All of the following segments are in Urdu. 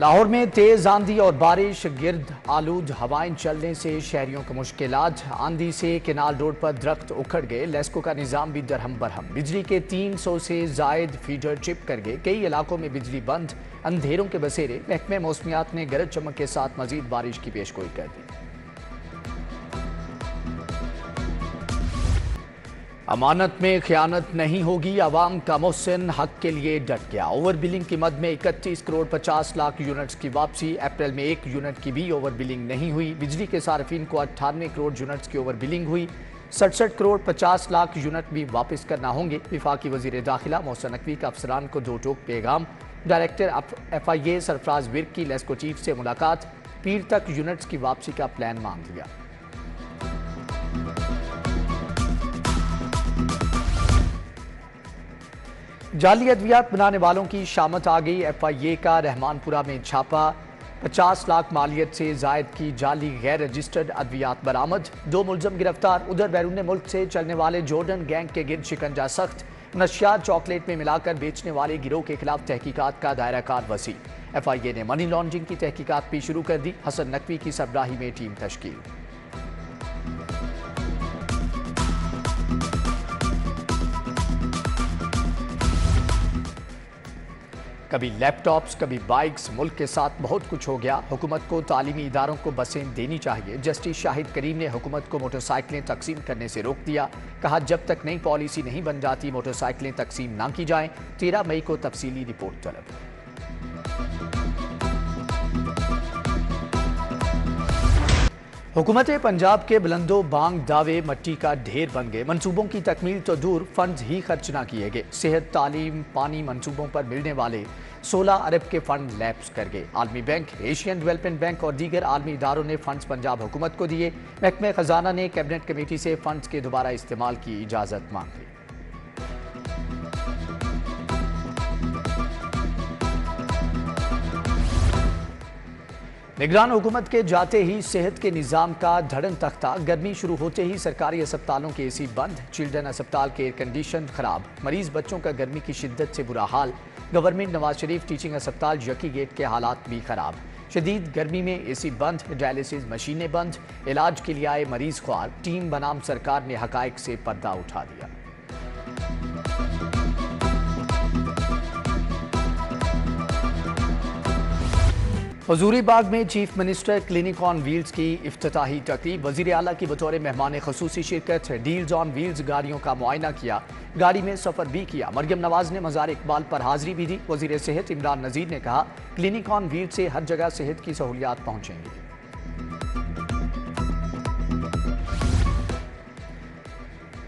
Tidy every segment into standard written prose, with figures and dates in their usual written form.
لاہور میں تیز آندھی اور بارش، گرد آلود ہوائیں چلنے سے شہریوں کو مشکلات۔ آندھی سے کینال روڈ پر درخت اکھڑ گئے، لیسکو کا نظام بھی درہم برہم۔ بجلی کے 300 سے زائد فیڈر چپ کر گئے، کئی علاقوں میں بجلی بند، اندھیروں کے بسیرے۔ محکمہ موسمیات نے گرج چمک کے ساتھ مزید بارش کی پیشگوئی کر دی۔ امانت میں خیانت نہیں ہوگی، عوام کا محسن حق کے لیے ڈٹ گیا۔ اوور بلنگ کی مد میں 31 کروڑ 50 لاکھ یونٹس کی واپسی۔ اپریل میں 1 یونٹ کی بھی اوور بلنگ نہیں ہوئی۔ بجلی کے صارفین کو 98 کروڑ یونٹس کی اوور بلنگ ہوئی۔ 67 کروڑ 50 لاکھ یونٹ بھی واپس کرنا ہوں گے۔ وفاقی وزیر داخلہ محسن نقوی کا افسران کو دو ٹوک پیغام۔ ڈائریکٹر FIA سرفراز ورک کی لیسکو چیف سے ملاقات، پیر تک یونٹس کی واپسی کا پلان مانگ لیا۔ جعلی ادویات بنانے والوں کی شامت آ گئی۔ FIA کا رحمان پورہ میں چھاپا، 50 لاکھ مالیت سے زائد کی جعلی غیر رجسٹرڈ ادویات برآمد، 2 ملزم گرفتار۔ ادھر بیرون ملک سے چلنے والے جورڈن گینگ کے گرد شکنجہ سخت، منشیات چاکلیٹ میں ملا کر بیچنے والے گروہ کے خلاف تحقیقات کا دائرہ کار وسیع۔ FIA نے منی لانڈرنگ کی تحقیقات بھی شروع کر دی، حسن نقوی کی سربراہی میں ٹیم تشکیل۔ کبھی لیپ ٹاپس، کبھی بائکس، ملک کے ساتھ بہت کچھ ہو گیا۔ حکومت کو تعلیمی اداروں کو بسیں دینی چاہیے۔ جسٹس شاہد کریم نے حکومت کو موٹر سائیکلیں تقسیم کرنے سے روک دیا، کہا جب تک نئی پالیسی نہیں بن جاتی موٹر سائیکلیں تقسیم نہ کی جائیں۔ 13 مئی کو تفصیلی رپورٹ طلب۔ حکومت پنجاب کے بلند و بانگ دعوے مٹی کا ڈھیر بن گئے۔ منصوبوں کی تکمیل تو دور، فنڈز ہی خرچ نہ کیے گئے۔ صحت، تعلیم، پانی منصوبوں پر ملنے والے 16 ارب کے فنڈ لیپس کر گئے۔ عالمی بینک، ایشین ڈیولپمنٹ بینک اور دیگر عالمی اداروں نے فنڈز پنجاب حکومت کو دیے۔ محکمہ خزانہ نے کیبنٹ کمیٹی سے فنڈز کے دوبارہ استعمال کی اجازت مانگ لی۔ نگران حکومت کے جاتے ہی صحت کے نظام کا دھڑن تختہ۔ گرمی شروع ہوتے ہی سرکاری اسپتالوں کے AC بند، چلڈرن اسپتال کے ایئر کنڈیشن خراب، مریض بچوں کا گرمی کی شدت سے برا حال۔ گورنمنٹ نواز شریف ٹیچنگ اسپتال یکی گیٹ کے حالات بھی خراب، شدید گرمی میں AC بند، ڈائلیسس مشینیں بند، علاج کے لیے آئے مریض خوار۔ ٹیم بنام سرکار نے حقائق سے پردہ اٹھا دیا۔ حضوری باغ میں چیف منسٹر کلینک آن ویلز کی افتتاحی تقریب، وزیر اعلیٰ کی بطور مہمان خصوصی شرکت۔ ڈیلز آن ویلز گاڑیوں کا معائنہ کیا، گاڑی میں سفر بھی کیا۔ مریم نواز نے مزار اقبال پر حاضری بھی دی۔ وزیر صحت عمران نذیر نے کہا کلینک آن ویلز سے ہر جگہ صحت کی سہولیات پہنچیں گی۔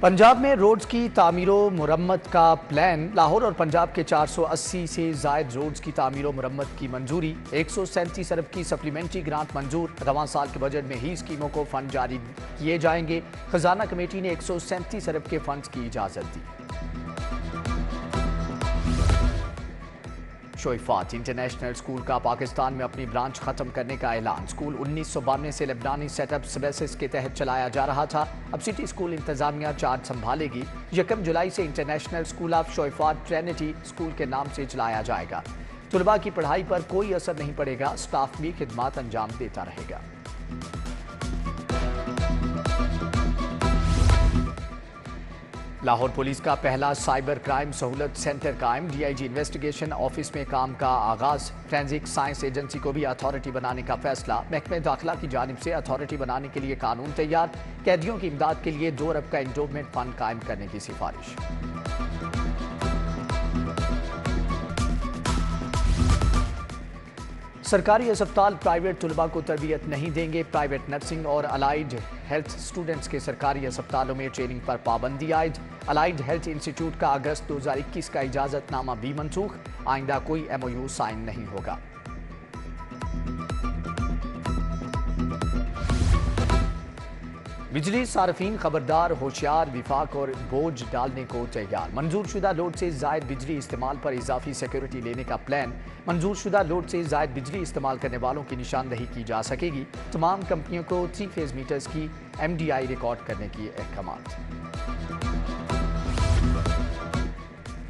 پنجاب میں روڈز کی تعمیر و مرمت کا پلان، لاہور اور پنجاب کے 480 سے زائد روڈز کی تعمیر و مرمت کی منظوری۔ 137 ارب کی سپلیمنٹری گرانٹ منظور، رواں سال کے بجٹ میں ہی اسکیموں کو فنڈ جاری کیے جائیں گے۔ خزانہ کمیٹی نے 137 ارب کے فنڈز کی اجازت دی۔ شویفات انٹرنیشنل اسکول کا پاکستان میں اپنی برانچ ختم کرنے کا اعلان۔ اسکول 1992 سے لبنانی سیٹ اپ سبیسس کے تحت چلایا جا رہا تھا، اب سٹی اسکول انتظامیہ چارج سنبھالے گی۔ 1 جولائی سے international school of Choueifat Trinity school کے نام سے چلایا جائے گا۔ طلباء کی پڑھائی پر کوئی اثر نہیں پڑے گا، اسٹاف بھی خدمات انجام دیتا رہے گا۔ لاہور پولیس کا پہلا سائبر کرائم سہولت سینٹر قائم، DIG انویسٹیگیشن آفس میں کام کا آغاز۔ فرینزک سائنس ایجنسی کو بھی اتھارٹی بنانے کا فیصلہ، محکمہ داخلہ کی جانب سے اتھارٹی بنانے کے لیے قانون تیار۔ قیدیوں کی امداد کے لیے 2 ارب کا انڈومنٹ فنڈ قائم کرنے کی سفارش۔ سرکاری اسپتال پرائیویٹ طلباء کو تربیت نہیں دیں گے۔ پرائیویٹ نرسنگ اور الائیڈ ہیلتھ سٹوڈنٹس کے سرکاری اسپتالوں میں ٹریننگ پر پابندی عائد۔ الائیڈ ہیلتھ انسٹیٹیوٹ کا اگست 2021 کا اجازت نامہ بھی منسوخ، آئندہ کوئی MOU سائن نہیں ہوگا۔ بجلی صارفین خبردار، ہوشیار، وفاق اور بوجھ ڈالنے کو تیار۔ منظور شدہ لوڈ سے زائد بجلی استعمال پر اضافی سیکیورٹی لینے کا پلان۔ منظور شدہ لوڈ سے زائد بجلی استعمال کرنے والوں کی نشاندہی کی جا سکے گی۔ تمام کمپنیوں کو 3 فیز میٹرز کی MDI ریکارڈ کرنے کی احکامات۔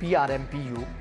PRMPU,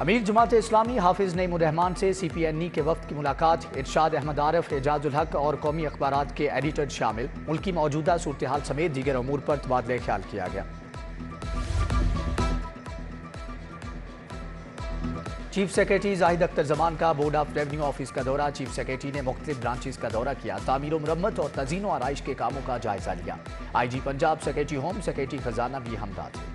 امیر جماعت اسلامی حافظ نعیم الرحمان سے CPNE کے وفد کی ملاقات، ارشاد احمد عارف، اعجاز الحق اور قومی اخبارات کے ایڈیٹر شامل، ملکی موجودہ صورتحال سمیت دیگر امور پر تبادلہ خیال کیا گیا۔ چیف سیکریٹری زاہد اختر زمان کا بورڈ آف ریونیو آفس کا دورہ۔ چیف سیکریٹری نے مختلف برانچز کا دورہ کیا، تعمیر و مرمت اور تزئین و آرائش کے کاموں کا جائزہ لیا۔ IG Punjab, secretary home, secretary خزانہ بھی ہمراہ تھے۔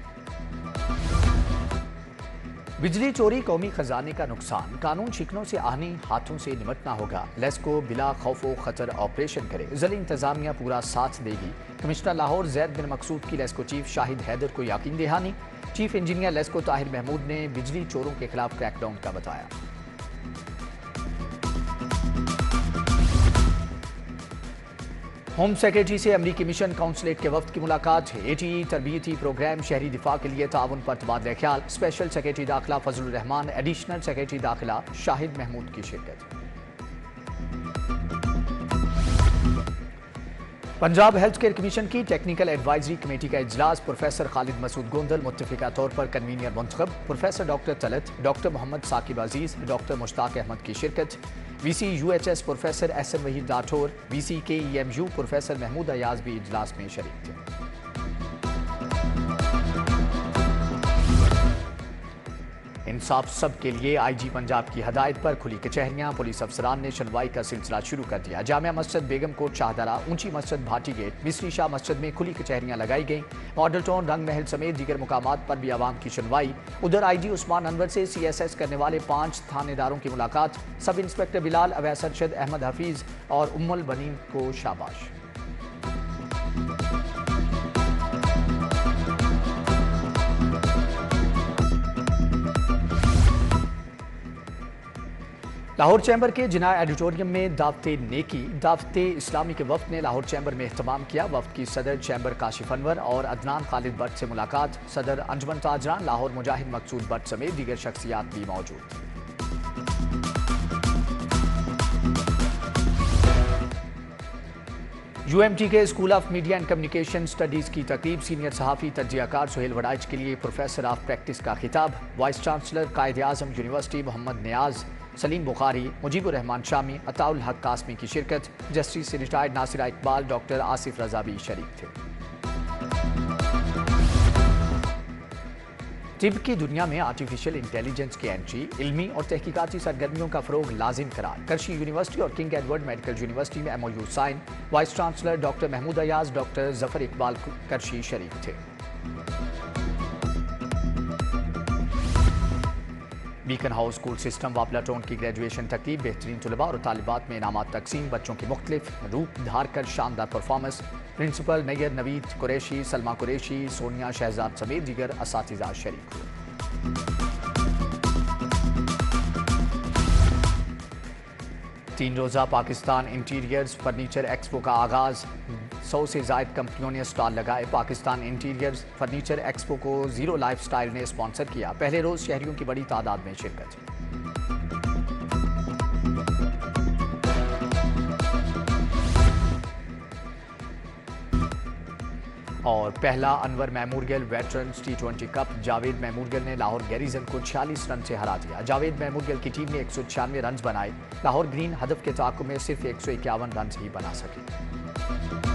بجلی چوری قومی خزانے کا نقصان، قانون شکنوں سے آہنی ہاتھوں سے نمٹنا ہوگا۔ لیسکو بلا خوف و خطر آپریشن کرے، ضلع انتظامیہ پورا ساتھ دے گی۔ کمشنر لاہور زید بن مقصود کی لیسکو چیف شاہد حیدر کو یقین دہانی۔ چیف انجینئر لیسکو طاہر محمود نے بجلی چوروں کے خلاف کریک ڈاؤن کا بتایا۔ ہوم سیکریٹری سے امریکی مشن کونسلیٹ کے وفد کی ملاقات، ATE تربیتی پروگرام شہری دفاع کے لیے تعاون پر تبادلہ خیال۔ اسپیشل سیکریٹری داخلہ فضل الرحمان، ایڈیشنل سیکریٹری داخلہ شاہد محمود کی شرکت۔ پنجاب ہیلتھ کیئر کمیشن کی ٹیکنیکل ایڈوائزری کمیٹی کا اجلاس، پروفیسر خالد مسعود گوندل متفقہ طور پر کنوینئر منتخب، professor doctor Talat, doctor Muhammad Saqib Aziz, doctor Mushtaq Ahmed کی شرکت۔ VC UHS professor SN Waheed Rathore, VC KEMU professor Mahmood Ayaz بھی اجلاس میں شریک تھے۔ انصاف سب کے لیے IG پنجاب کی ہدایت پر کھلی کچہریاں، پولیس افسران نے سنوائی کا سلسلہ شروع کر دیا۔ جامعہ مسجد بیگم کوٹ شاہدرہ، اونچی مسجد بھاٹی گیٹ، مصری شاہ مسجد میں کھلی کچہریاں لگائی گئیں۔ ماڈل ٹاؤن، رنگ محل سمیت دیگر مقامات پر بھی عوام کی سنوائی۔ ادھر IG عثمان انور سے CSS کرنے والے 5 تھانے داروں کی ملاقات، سب انسپکٹر بلال، اویس ارشد، احمد حفیظ اور البنین کو شاباش۔ لاہور چیمبر کے جناح ایڈیٹوریم میں دعوت نیکی، دعوت اسلامی کے وفد نے لاہور چیمبر میں اہتمام کیا۔ وفد کی صدر چیمبر کاشف انور اور عدنان خالد بٹ سے ملاقات، صدر انجمن تاجران لاہور مجاہد مقصود بٹ سمیت دیگر شخصیات بھی موجود تھیں۔ UMT کے school of media and communication studies کی تقریب، سینئر صحافی تجزیہ کار سہیل وڑائچ کے لیے پروفیسر آف پریکٹس کا خطاب، vice chancellor Quaid Azam university محمد نیاز، سلیم بخاری، مجیب الرحمان شامی، عطاء الحق قاسمی کی شرکت۔ Justice retired Nasira Iqbal, doctor Asif Raza بھی شریک تھے۔ طب کی دنیا میں آرٹیفیشل انٹیلیجنس کی انٹری، علمی اور تحقیقاتی سرگرمیوں کا فروغ لازم قرار۔ کرشی یونیورسٹی اور کنگ ایڈورڈ میڈیکل یونیورسٹی میں MOU sign, vice chancellor doctor Mahmood Ayaz, doctor Zafar Iqbal Karshi شریک تھے۔ Beacon house school system Wapda town کی گریجویشن تقریب، بہترین طلباء اور طالبات میں انعامات تقسیم، بچوں کی مختلف روپ دھار کر شاندار پرفارمنس۔ پرنسپل نیر نوید قریشی، سلمہ قریشی، سونیا شہزاد سمیت دیگر اساتذہ شریک ہوئے۔ تین روزہ پاکستان انٹیریئرز فرنیچر ایکسپو کا آغاز، 100 سے زائد کمپنیوں نے اسٹال لگائے۔ پاکستان انٹیریئرز فرنیچر ایکسپو کو زیرو لائف سٹائل نے اسپانسر کیا۔ پہلے روز شہریوں کی بڑی تعداد میں شرکت۔ اور پہلا Anwar memorial veterans T20 cup, Javed memorial نے لاہور گیریزن کو 46 رن سے ہرا دیا۔ جاوید میموریل کی ٹیم نے 196 رنز بنائے، لاہور گرین ہدف کے تعاقب میں صرف 151 رنز ہی بنا سکی۔